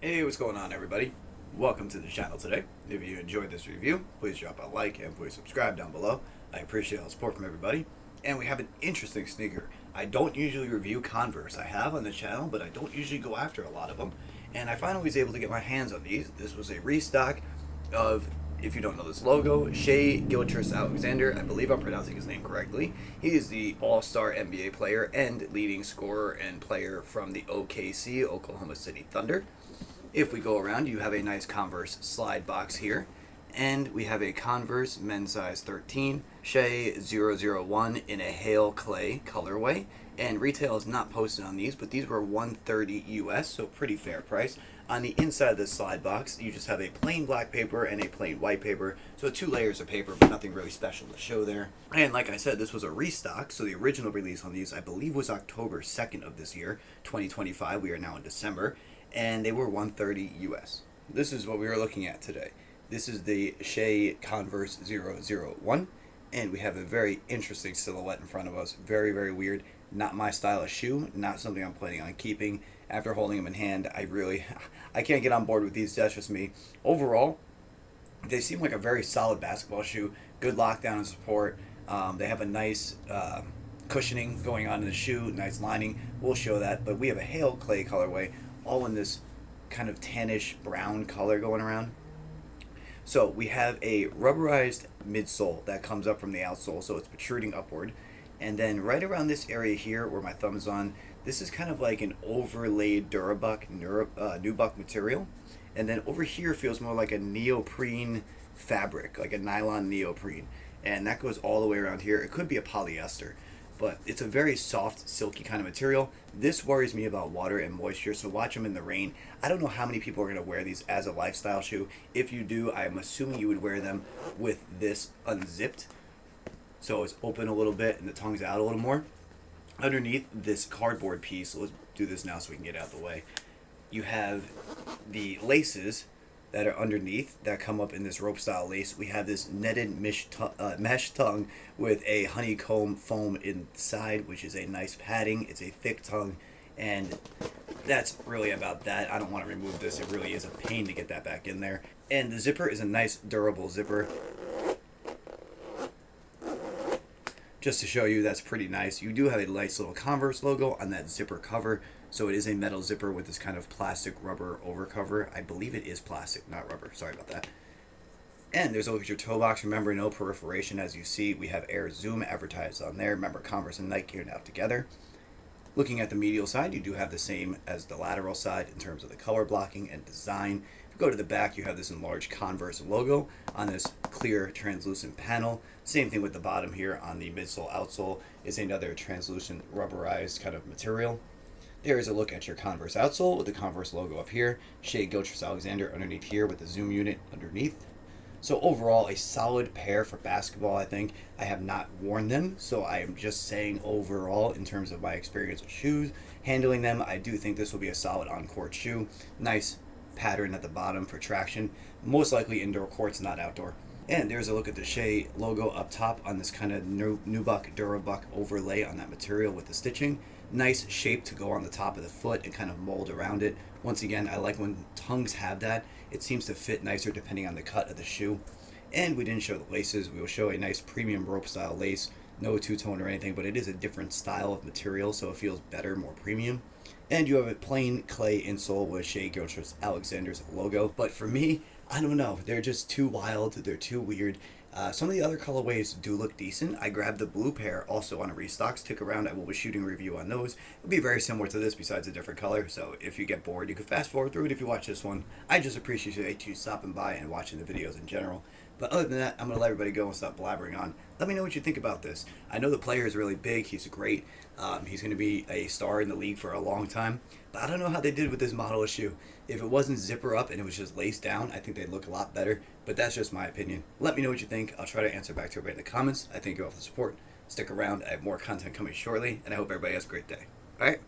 Hey, what's going on, everybody? Welcome to the channel today. If you enjoyed this review, please drop a like and please subscribe down below. I appreciate all the support from everybody. And we have an interesting sneaker. I don't usually review Converse. I have on the channel, but I don't usually go after a lot of them. And I finally was able to get my hands on these. This was a restock of, if you don't know this logo, Shai Gilgeous-Alexander. I believe I'm pronouncing his name correctly. He is the all-star NBA player and leading scorer and player from the OKC, Oklahoma City Thunder. If we go around, you have a nice Converse slide box here. And we have a Converse men's size 13, Shai 001 in a Hail Clay colorway. And retail is not posted on these, but these were $130 US, so pretty fair price. On the inside of this slide box, you just have a plain black paper and a plain white paper. So 2 layers of paper, but nothing really special to show there. And like I said, this was a restock, so the original release on these, I believe, was October 2nd of this year, 2025. We are now in December. And they were $130 US. This is what we are looking at today. This is the Shai Converse 001, and we have a very interesting silhouette in front of us. Very, very weird. Not my style of shoe, not something I'm planning on keeping. After holding them in hand, I can't get on board with these. That's just me. Overall, they seem like a very solid basketball shoe. Good lockdown and support. They have a nice cushioning going on in the shoe, nice lining. We'll show that, but we have a Hail Clay colorway, all in this kind of tannish brown color going around. So we have a rubberized midsole that comes up from the outsole, so it's protruding upward. And then right around this area here where my thumb is on, this is kind of like an overlaid Durabuck, Nubuck material. And then over here feels more like a neoprene fabric, like a nylon neoprene. And that goes all the way around here. It could be a polyester, but it's a very soft, silky kind of material. This worries me about water and moisture, so watch them in the rain. I don't know how many people are going to wear these as a lifestyle shoe. If you do, I'm assuming you would wear them with this unzipped, so it's open a little bit and the tongue's out a little more. Underneath this cardboard piece, let's do this now so we can get out of the way, you have the laces that are underneath that come up in this rope style lace. We have this netted mesh tongue with a honeycomb foam inside, which is a nice padding. It's a thick tongue, and that's really about that. I don't want to remove this. It really is a pain to get that back in there. And the zipper is a nice durable zipper. Just to show you, that's pretty nice. You do have a nice little Converse logo on that zipper cover. So it is a metal zipper with this kind of plastic rubber overcover. I believe it is plastic, not rubber. Sorry about that. And there's a look at your toe box. Remember, no perforation. As you see, we have Air Zoom advertised on there. Remember, Converse and Nike are now together. Looking at the medial side, you do have the same as the lateral side in terms of the color blocking and design. If you go to the back, you have this enlarged Converse logo on this clear translucent panel. Same thing with the bottom here on the midsole outsole is another translucent rubberized kind of material. There is a look at your Converse outsole with the Converse logo up here. Shai Gilgeous-Alexander underneath here with the zoom unit underneath. So overall, a solid pair for basketball, I think. I have not worn them, so I am just saying overall in terms of my experience with shoes. Handling them, I do think this will be a solid on-court shoe. Nice pattern at the bottom for traction. Most likely indoor courts, not outdoor. And there's a look at the Shai logo up top on this kind of Nubuck, Durabuck overlay on that material with the stitching. Nice shape to go on the top of the foot and kind of mold around it. Once again, I like when tongues have that. It seems to fit nicer depending on the cut of the shoe. And we didn't show the laces. We will show a nice premium rope style lace. No two-tone or anything, but it is a different style of material, so it feels better, more premium. And you have a plain clay insole with Shai Gilgeous-Alexander's logo. But for me, I don't know. They're just too wild. They're too weird. Some of the other colorways do look decent. I grabbed the blue pair also on a restock. Stick around. I will be shooting a review on those. It'll be very similar to this besides a different color. So if you get bored, you can fast forward through it if you watch this one. I just appreciate you stopping by and watching the videos in general. But other than that, I'm going to let everybody go and stop blabbering on. Let me know what you think about this. I know the player is really big. He's great. He's going to be a star in the league for a long time. But I don't know how they did with this model of shoe. If it wasn't zipper up and it was just laced down, I think they'd look a lot better. But that's just my opinion. Let me know what you think. I'll try to answer back to everybody in the comments. I thank you all for the support. Stick around. I have more content coming shortly. And I hope everybody has a great day. All right?